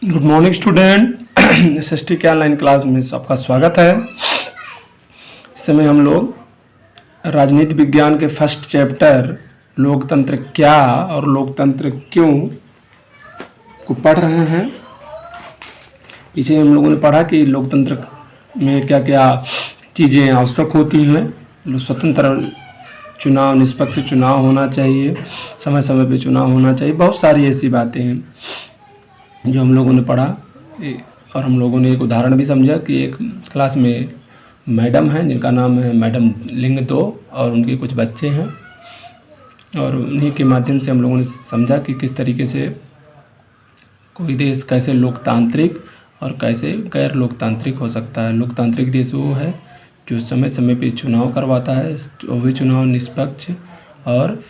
Good morning student. SST के online class में आपका स्वागत है। इस समय हम लोग राजनीति विज्ञान के फर्स्ट चैप्टर लोकतंत्र क्या और लोकतंत्र क्यों को पढ़ रहे हैं। पीछे हम लोगों ने पढ़ा कि लोकतंत्र में क्या क्या चीज़ें आवश्यक होती हैं। स्वतंत्र चुनाव, निष्पक्ष चुनाव होना चाहिए, समय समय पे चुनाव होना चाहिए, बहुत सारी ऐसी बातें हैं जो हम लोगों ने पढ़ा। और हम लोगों ने एक उदाहरण भी समझा कि एक क्लास में मैडम हैं जिनका नाम है मैडम लिंग दो और उनके कुछ बच्चे हैं, और उन्हीं के माध्यम से हम लोगों ने समझा कि किस तरीके से कोई देश कैसे लोकतांत्रिक और कैसे गैर लोकतांत्रिक हो सकता है। लोकतांत्रिक देश वो है जो समय समय पे चुनाव करवाता है, वो भी चुनाव निष्पक्ष और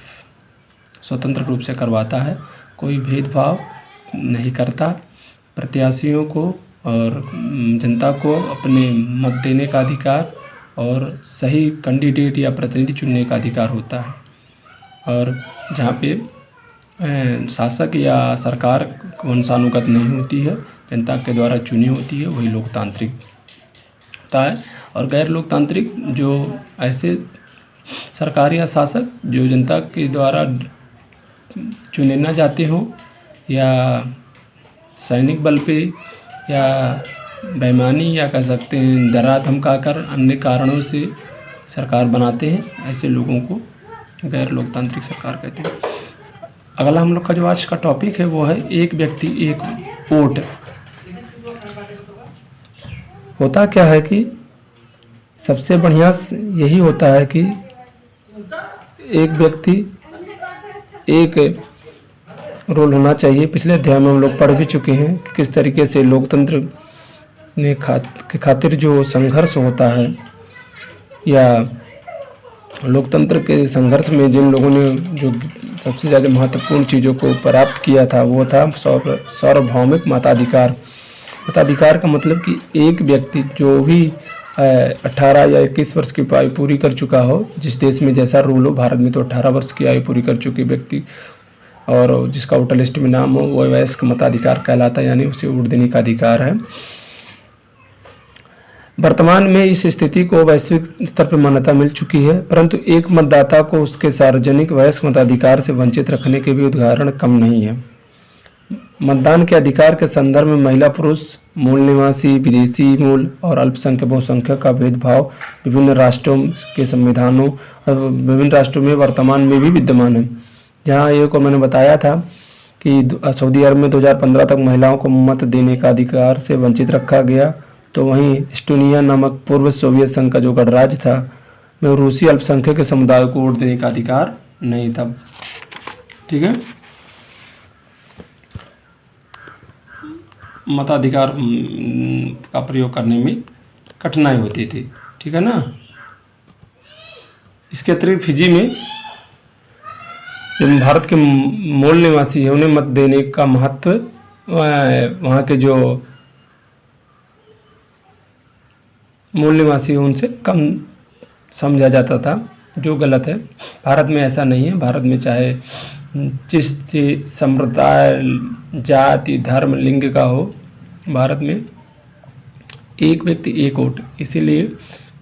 स्वतंत्र रूप से करवाता है, कोई भेदभाव नहीं करता, प्रत्याशियों को और जनता को अपने मत देने का अधिकार और सही कैंडिडेट या प्रतिनिधि चुनने का अधिकार होता है। और जहाँ पे शासक या सरकार वंशानुगत नहीं होती है, जनता के द्वारा चुनी होती है, वही लोकतांत्रिक होता है। और गैर लोकतांत्रिक जो ऐसे सरकार या शासक जो जनता के द्वारा चुने ना जाते हों या सैनिक बल पे या बेईमानी या कह सकते हैं डरा धमका कर अन्य कारणों से सरकार बनाते हैं, ऐसे लोगों को गैर लोकतांत्रिक सरकार कहते हैं। अगला हम लोग का जो आज का टॉपिक है वो है एक व्यक्ति एक वोट। होता क्या है कि सबसे बढ़िया यही होता है कि एक व्यक्ति एक रोल होना चाहिए। पिछले अध्याय में हम लोग पढ़ भी चुके हैं कि किस तरीके से लोकतंत्र के खातिर जो संघर्ष होता है या लोकतंत्र के संघर्ष में जिन लोगों ने जो सबसे ज़्यादा महत्वपूर्ण चीज़ों को प्राप्त किया था वो था सार्वभौमिक मताधिकार। मताधिकार का मतलब कि एक व्यक्ति जो भी 18 या 21 वर्ष की आयु पूरी कर चुका हो, जिस देश में जैसा रूल हो, भारत में तो 18 वर्ष की आयु पूरी कर चुके व्यक्ति और जिसका वोटर लिस्ट में नाम हो वो वयस्क मताधिकार कहलाता है, यानी उसे वोट देने का अधिकार है। वर्तमान में इस स्थिति को वैश्विक स्तर पर मान्यता मिल चुकी है, परंतु एक मतदाता को उसके सार्वजनिक वयस्क मताधिकार से वंचित रखने के भी उदाहरण कम नहीं है। मतदान के अधिकार के संदर्भ में महिला पुरुष, मूल निवासी, विदेशी मूल और अल्पसंख्यक बहुसंख्यक का भेदभाव विभिन्न राष्ट्रों के संविधानों और विभिन्न राष्ट्रों में वर्तमान में भी विद्यमान है। जहाँ एक और मैंने बताया था कि सऊदी अरब में 2015 तक महिलाओं को मत देने का अधिकार से वंचित रखा गया, तो वहीं एस्टोनिया नामक पूर्व सोवियत संघ का जो गणराज्य था में रूसी अल्पसंख्यक के समुदाय को वोट देने का अधिकार नहीं था। ठीक है, मताधिकार का प्रयोग करने में कठिनाई होती थी। ठीक है ना। इसके अतिरिक्त फिजी में जो भारत के मूल निवासी है उन्हें मत देने का महत्व वहाँ के जो मूल निवासी है उनसे कम समझा जाता था, जो गलत है। भारत में ऐसा नहीं है। भारत में चाहे जिस संप्रदाय, जाति, धर्म, लिंग का हो, भारत में एक व्यक्ति एक वोट। इसीलिए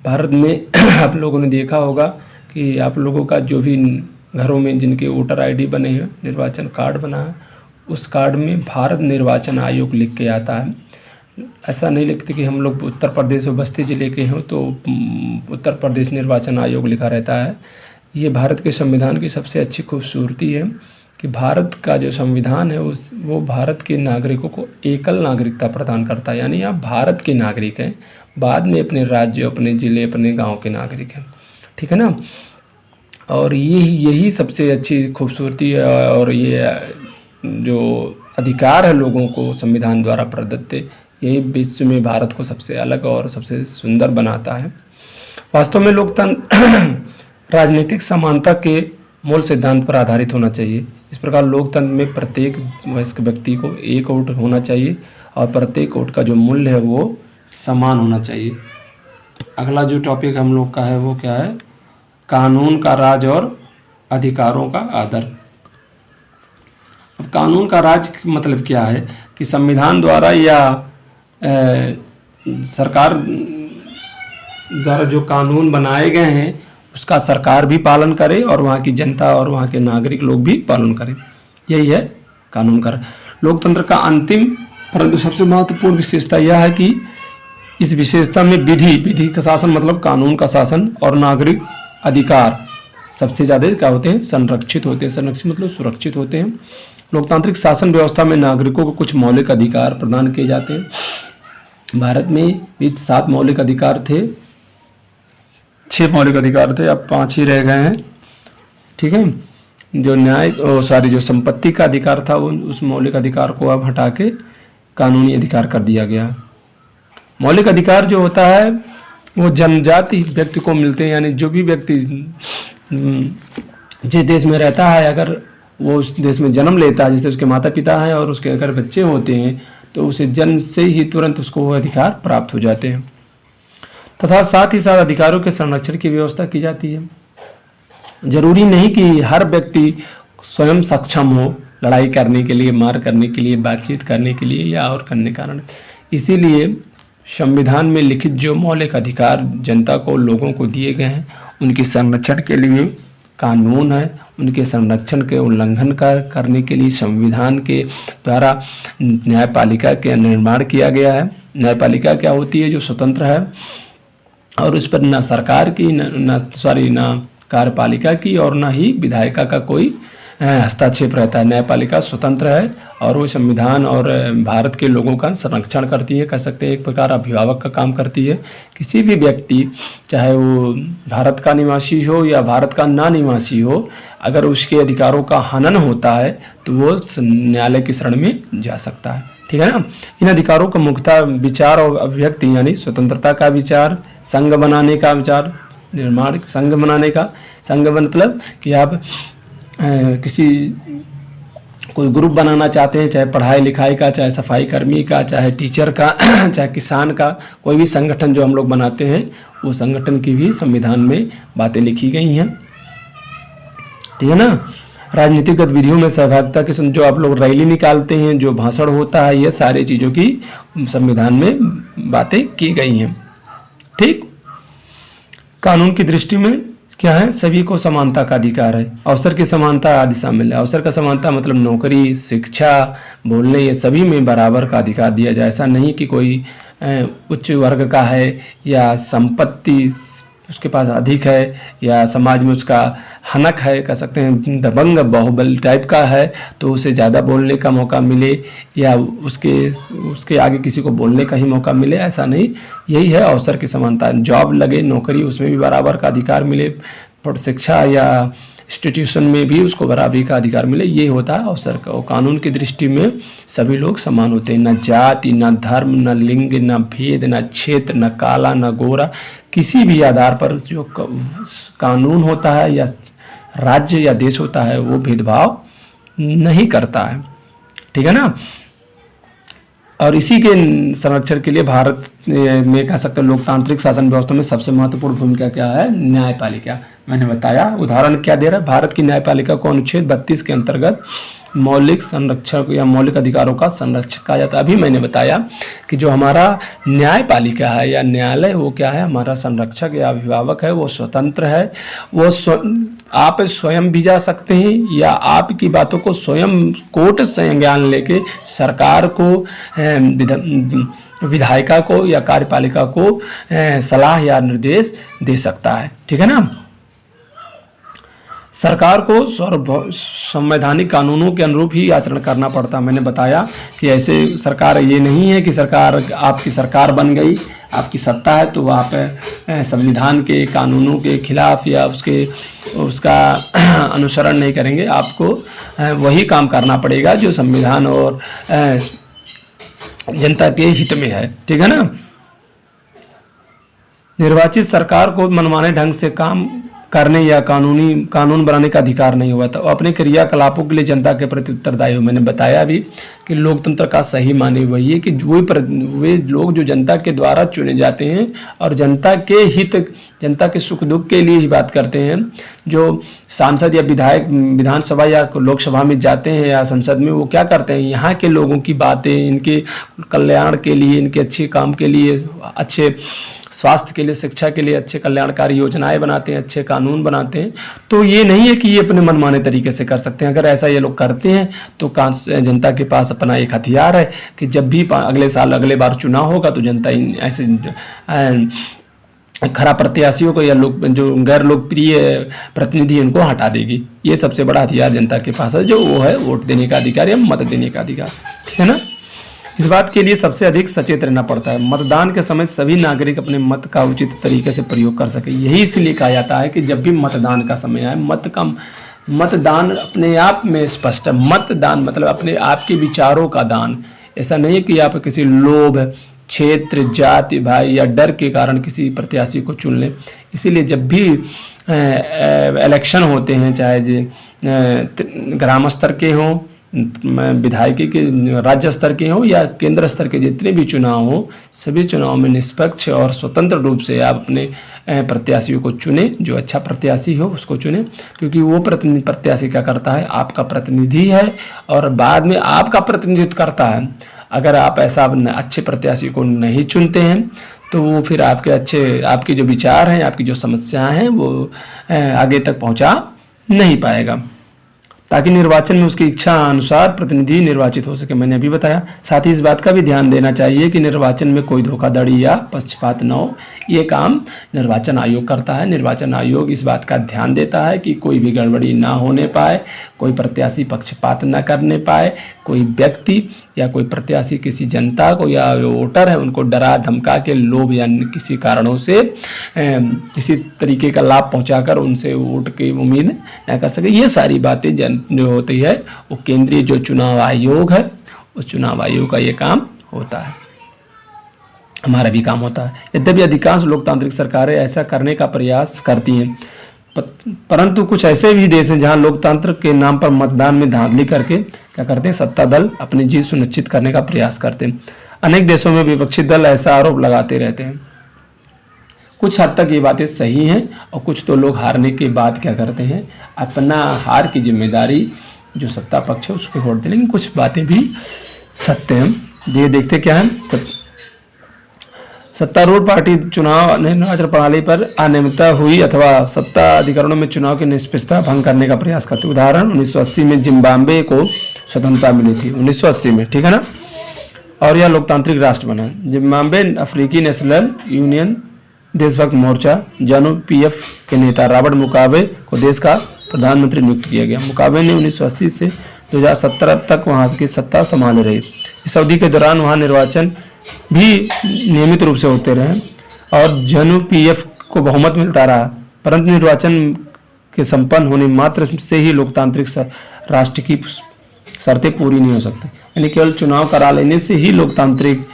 भारत में आप लोगों ने देखा होगा कि आप लोगों का जो भी घरों में जिनके वोटर आईडी बने हैं, निर्वाचन कार्ड बना है, उस कार्ड में भारत निर्वाचन आयोग लिख के आता है। ऐसा नहीं लिखते कि हम लोग उत्तर प्रदेश और बस्ती ज़िले के हों तो उत्तर प्रदेश निर्वाचन आयोग लिखा रहता है। ये भारत के संविधान की सबसे अच्छी खूबसूरती है कि भारत का जो संविधान है वो भारत के नागरिकों को एकल नागरिकता प्रदान करता है, यानी आप भारत के नागरिक हैं, बाद में अपने राज्य, अपने ज़िले, अपने गांव के नागरिक हैं। ठीक है ना। और यही सबसे अच्छी खूबसूरती है और ये जो अधिकार है लोगों को संविधान द्वारा प्रदत्त, यही विश्व में भारत को सबसे अलग और सबसे सुंदर बनाता है। वास्तव में लोकतंत्र राजनीतिक समानता के मूल सिद्धांत पर आधारित होना चाहिए। इस प्रकार लोकतंत्र में प्रत्येक वयस्क व्यक्ति को एक वोट होना चाहिए और प्रत्येक वोट का जो मूल्य है वो समान होना चाहिए। अगला जो टॉपिक हम लोग का है वो क्या है? कानून का राज और अधिकारों का आदर। अब कानून का राज मतलब क्या है कि संविधान द्वारा या सरकार द्वारा जो कानून बनाए गए हैं उसका सरकार भी पालन करे और वहाँ की जनता और वहाँ के नागरिक लोग भी पालन करें। यही है कानून का। लोकतंत्र का अंतिम परंतु सबसे महत्वपूर्ण विशेषता यह है कि इस विशेषता में विधि का शासन मतलब कानून का शासन और नागरिक अधिकार सबसे ज़्यादा क्या होते हैं, संरक्षित होते हैं। संरक्षित मतलब सुरक्षित होते हैं। लोकतांत्रिक शासन व्यवस्था में नागरिकों को कुछ मौलिक अधिकार प्रदान किए जाते हैं। भारत में भी 7 मौलिक अधिकार थे, 6 मौलिक अधिकार थे, अब 5 ही रह गए हैं। ठीक है, जो जो संपत्ति का अधिकार था उस मौलिक अधिकार को अब हटा के कानूनी अधिकार कर दिया गया। मौलिक अधिकार जो होता है वो जनजाति व्यक्ति को मिलते हैं, यानी जो भी व्यक्ति जिस देश में रहता है अगर वो उस देश में जन्म लेता है, जैसे उसके माता पिता हैं और उसके अगर बच्चे होते हैं तो उसे जन्म से ही तुरंत उसको वो अधिकार प्राप्त हो जाते हैं। तथा साथ ही साथ अधिकारों के संरक्षण की व्यवस्था की जाती है। जरूरी नहीं कि हर व्यक्ति स्वयं सक्षम हो लड़ाई करने के लिए, मार करने के लिए, बातचीत करने के लिए या और करने कारण। इसीलिए संविधान में लिखित जो मौलिक अधिकार जनता को, लोगों को दिए गए हैं उनके संरक्षण के लिए कानून है। उनके संरक्षण के उल्लंघन करने के लिए संविधान के द्वारा न्यायपालिका के निर्माण किया गया है। न्यायपालिका क्या होती है, जो स्वतंत्र है और उस पर ना सरकार की ना कार्यपालिका की और ना ही विधायिका का कोई हस्तक्षेप रहता है। न्यायपालिका स्वतंत्र है और वो संविधान और भारत के लोगों का संरक्षण करती है, कह सकते हैं एक प्रकार अभिभावक का काम करती है। किसी भी व्यक्ति चाहे वो भारत का निवासी हो या भारत का ना निवासी हो, अगर उसके अधिकारों का हनन होता है तो वो न्यायालय की शरण में जा सकता है। ठीक है ना। इन अधिकारों का मुख्यतः विचार और अभिव्यक्ति यानी स्वतंत्रता का विचार, संघ बनाने का विचार, निर्माण संघ बनाने का, संघ मतलब कि आप किसी कोई ग्रुप बनाना चाहते हैं, चाहे पढ़ाई लिखाई का, चाहे सफाई कर्मी का, चाहे टीचर का, चाहे किसान का, कोई भी संगठन जो हम लोग बनाते हैं वो संगठन की भी संविधान में बातें लिखी गई हैं। ठीक है ना। राजनीतिक गतिविधियों में सहभागिता के जो आप लोग रैली निकालते हैं, जो भाषण होता है, ये सारी चीज़ों की संविधान में बातें की गई हैं। ठीक। कानून की दृष्टि में क्या है, सभी को समानता का अधिकार है। अवसर की समानता आदि शामिल है। अवसर का समानता मतलब नौकरी, शिक्षा, बोलने, ये सभी में बराबर का अधिकार दिया जाए। ऐसा नहीं कि कोई उच्च वर्ग का है या संपत्ति उसके पास अधिक है या समाज में उसका हनक है, कह सकते हैं दबंग बाहुबल टाइप का है तो उसे ज़्यादा बोलने का मौका मिले या उसके आगे किसी को बोलने का ही मौका मिले, ऐसा नहीं। यही है अवसर की समानता। जॉब लगे, नौकरी, उसमें भी बराबर का अधिकार मिले, शिक्षा या इंस्टीट्यूशन में भी उसको बराबरी का अधिकार मिले, ये होता है अवसर का। और कानून की दृष्टि में सभी लोग समान होते हैं। न जाति, न धर्म, न लिंग, न भेद, न क्षेत्र, न काला, न गोरा, किसी भी आधार पर जो कानून होता है या राज्य या देश होता है वो भेदभाव नहीं करता है। ठीक है ना। और इसी के संरक्षण के लिए भारत में कह सकते हैं लोकतांत्रिक शासन व्यवस्था में सबसे महत्वपूर्ण भूमिका क्या है, न्यायपालिका। मैंने बताया, उदाहरण क्या दे रहा है, भारत की न्यायपालिका को अनुच्छेद 32 के अंतर्गत मौलिक संरक्षक या मौलिक अधिकारों का संरक्षक कहा जाता है। अभी मैंने बताया कि जो हमारा न्यायपालिका है या न्यायालय वो क्या है, हमारा संरक्षक या अभिभावक है, वो स्वतंत्र है। वो आप स्वयं भी जा सकते हैं या आपकी बातों को स्वयं कोर्ट संज्ञान लेके सरकार को, विधायिका को या कार्यपालिका को सलाह या निर्देश दे सकता है। ठीक है ना। सरकार को संवैधानिक कानूनों के अनुरूप ही आचरण करना पड़ता। मैंने बताया कि ऐसे सरकार ये नहीं है कि सरकार आपकी सरकार बन गई, आपकी सत्ता है तो आप संविधान के कानूनों के खिलाफ या उसका अनुसरण नहीं करेंगे। आपको वही काम करना पड़ेगा जो संविधान और जनता के हित में है। ठीक है ना। निर्वाचित सरकार को मनमाने ढंग से काम करने या कानून बनाने का अधिकार नहीं हुआ था। अपने क्रियाकलापों के लिए जनता के प्रति उत्तरदायी हो। मैंने बताया भी कि लोकतंत्र का सही माने वही है कि वे लोग जो जनता के द्वारा चुने जाते हैं और जनता के हित, जनता के सुख दुख के लिए ही बात करते हैं। जो सांसद या विधायक विधानसभा या लोकसभा में जाते हैं या संसद में, वो क्या करते हैं, यहाँ के लोगों की बातें, इनके कल्याण के लिए, इनके अच्छे काम के लिए, अच्छे स्वास्थ्य के लिए, शिक्षा के लिए अच्छे कल्याणकारी योजनाएं बनाते हैं, अच्छे कानून बनाते हैं। तो ये नहीं है कि ये अपने मनमाने तरीके से कर सकते हैं। अगर ऐसा ये लोग करते हैं तो जनता के पास अपना एक हथियार है कि जब भी अगले साल, अगले बार चुनाव होगा तो जनता ऐसे खराब प्रत्याशियों को या लोग जो गैर लोकप्रिय प्रतिनिधि उनको हटा देगी। ये सबसे बड़ा हथियार जनता के पास है, जो वो है वोट देने का अधिकार या मत देने का अधिकार, है ना। इस बात के लिए सबसे अधिक सचेत रहना पड़ता है। मतदान के समय सभी नागरिक अपने मत का उचित तरीके से प्रयोग कर सके। यही इसलिए कहा जाता है कि जब भी मतदान का समय आए, मतदान अपने आप में स्पष्ट है। मतदान मतलब अपने आपके विचारों का दान। ऐसा नहीं है कि आप किसी लोभ, क्षेत्र, जाति, भाई या डर के कारण किसी प्रत्याशी को चुन लें। इसीलिए जब भी इलेक्शन होते हैं, चाहे ग्राम स्तर के हों, विधायकी के राज्य स्तर के हों या केंद्र स्तर के, जितने भी चुनाव हों, सभी चुनाव में निष्पक्ष और स्वतंत्र रूप से आप अपने प्रत्याशियों को चुने। जो अच्छा प्रत्याशी हो उसको चुने, क्योंकि वो प्रत्याशी क्या करता है, आपका प्रतिनिधि है और बाद में आपका प्रतिनिधित्व करता है। अगर आप ऐसा अच्छे प्रत्याशी को नहीं चुनते हैं तो वो फिर आपके जो विचार हैं, आपकी जो समस्याएं हैं, वो आगे तक पहुंचा नहीं पाएगा, ताकि निर्वाचन में उसकी इच्छा अनुसार प्रतिनिधि निर्वाचित हो सके। मैंने अभी बताया। साथ ही इस बात का भी ध्यान देना चाहिए कि निर्वाचन में कोई धोखाधड़ी या पक्षपात न हो। ये काम निर्वाचन आयोग करता है। निर्वाचन आयोग इस बात का ध्यान देता है कि कोई भी गड़बड़ी ना होने पाए, कोई प्रत्याशी पक्षपात न करने पाए, कोई व्यक्ति या कोई प्रत्याशी किसी जनता को या वोटर है उनको डरा धमका के, लोभ या किसी कारणों से किसी तरीके का लाभ पहुंचाकर उनसे वोट की उम्मीद न कर सके। ये सारी बातें जो होती है वो केंद्रीय जो चुनाव आयोग है, उस चुनाव आयोग का ये काम होता है। हमारा भी काम होता है। यद्यपि अधिकांश लोकतांत्रिक सरकारें ऐसा करने का प्रयास करती हैं, परंतु कुछ ऐसे भी देश हैं जहां लोकतंत्र के नाम पर मतदान में धांधली करके क्या करते हैं, सत्ता दल अपनी जीत सुनिश्चित करने का प्रयास करते हैं। अनेक देशों में विपक्षी दल ऐसा आरोप लगाते रहते हैं। कुछ हद तक ये बातें सही हैं और कुछ तो लोग हारने के बाद क्या करते हैं, अपना हार की जिम्मेदारी जो सत्ता पक्ष है उसको छोड़ते हैं। लेकिन कुछ बातें भी सत्य हैं। ये देखते क्या है, सत्तारूढ़ पार्टी चुनाव निर्वाचन प्रणाली पर अनियमितता हुई अथवा सत्ता अधिकरणों में चुनाव की निष्पक्षता भंग करने का प्रयास करते। उदाहरण 1980 में जिम्बाब्वे को स्वतंत्रता मिली थी, 1980 में, ठीक है ना, और यह लोकतांत्रिक राष्ट्र बना। जिम्बाब्वे अफ्रीकी नेशनल यूनियन देशभक्त मोर्चा जानू पीएफ के नेता रॉबर्ट मुगाबे को देश का प्रधानमंत्री नियुक्त किया गया। मुगाबे ने 1980 से 2017 तक वहां की सत्ता संभाले रही। इस अवधि के दौरान वहां निर्वाचन भी नियमित रूप से होते रहे और जानू पीएफ को बहुमत मिलता रहा, परंतु निर्वाचन के संपन्न होने मात्र से ही लोकतांत्रिक राष्ट्र की शर्तें पूरी नहीं हो सकती। यानी केवल चुनाव करा लेने से ही लोकतांत्रिक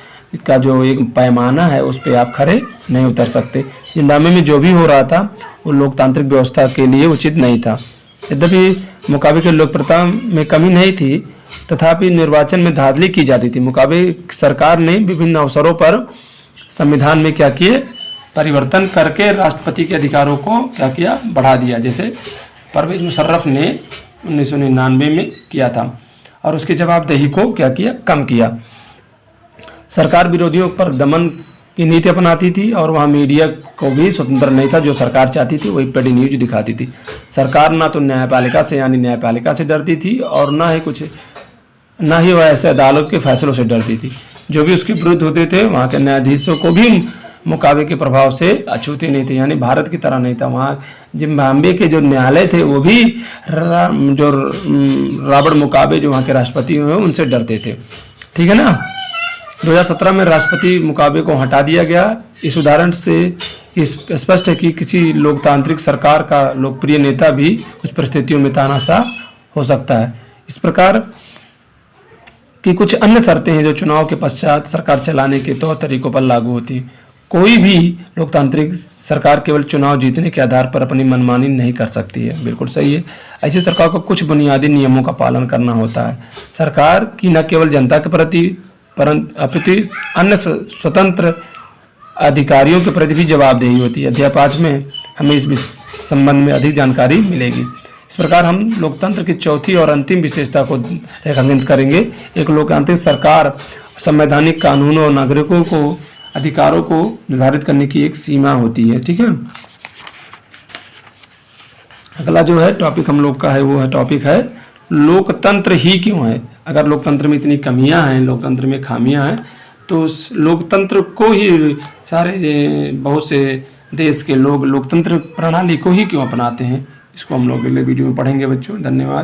का जो एक पैमाना है उस पर आप खड़े नहीं उतर सकते। जिम्बाब्वे में जो भी हो रहा था वो लोकतांत्रिक व्यवस्था के लिए उचित नहीं था। यद्यपि मुगाबे की लोकप्रियता में कमी नहीं थी, तथापि निर्वाचन में धांधली की जाती थी। मुगाबे सरकार ने विभिन्न अवसरों पर संविधान में क्या किए, परिवर्तन करके राष्ट्रपति के अधिकारों को क्या किया, बढ़ा दिया। जैसे परवेज मुशर्रफ ने 1999 में किया था और उसकी जवाबदेही को क्या किया, कम किया। सरकार विरोधियों पर दमन की नीति अपनाती थी और वहाँ मीडिया को भी स्वतंत्र नहीं था। जो सरकार चाहती थी वही पेडी न्यूज दिखाती थी। सरकार ना तो न्यायपालिका से यानी न्यायपालिका से डरती थी और ना ही वह ऐसे अदालत के फैसलों से डरती थी। जो भी उसके विरुद्ध होते थे वहाँ के न्यायाधीशों को भी मुगाबे के प्रभाव से अछूते नहीं थे। यानी भारत की तरह नहीं था। वहाँ जिम्बाब्वे के जो न्यायालय थे वो भी जो रॉबर्ट मुगाबे जो वहाँ के राष्ट्रपति हुए उनसे डरते थे, ठीक है ना। 2017 में राष्ट्रपति मुगाबे को हटा दिया गया। इस उदाहरण से स्पष्ट है कि किसी लोकतांत्रिक सरकार का लोकप्रिय नेता भी कुछ परिस्थितियों में तानाशाह हो सकता है। इस प्रकार की कुछ अन्य शर्तें हैं जो चुनाव के पश्चात सरकार चलाने के तौर तरीकों पर लागू होती हैं। कोई भी लोकतांत्रिक सरकार केवल चुनाव जीतने के आधार पर अपनी मनमानी नहीं कर सकती है। बिल्कुल सही है। ऐसी सरकार को कुछ बुनियादी नियमों का पालन करना होता है। सरकार की न केवल जनता के प्रति अपितु अन्य स्वतंत्र अधिकारियों के प्रति भी जवाबदेही होती है। अध्याय 5 में हमें इस संबंध में अधिक जानकारी मिलेगी। इस प्रकार हम लोकतंत्र की चौथी और अंतिम विशेषता को रेखांकित करेंगे। एक लोकतांत्रिक सरकार संवैधानिक कानूनों और नागरिकों को अधिकारों को निर्धारित करने की एक सीमा होती है। ठीक है। अगला जो है टॉपिक हम लोग का है वो है टॉपिक है लोकतंत्र ही क्यों है। अगर लोकतंत्र में इतनी कमियां हैं, लोकतंत्र में खामियां हैं, तो उस लोकतंत्र को ही सारे बहुत से देश के लोग लोकतंत्र प्रणाली को ही क्यों अपनाते हैं, इसको हम लोग अगले वीडियो में पढ़ेंगे बच्चों। धन्यवाद।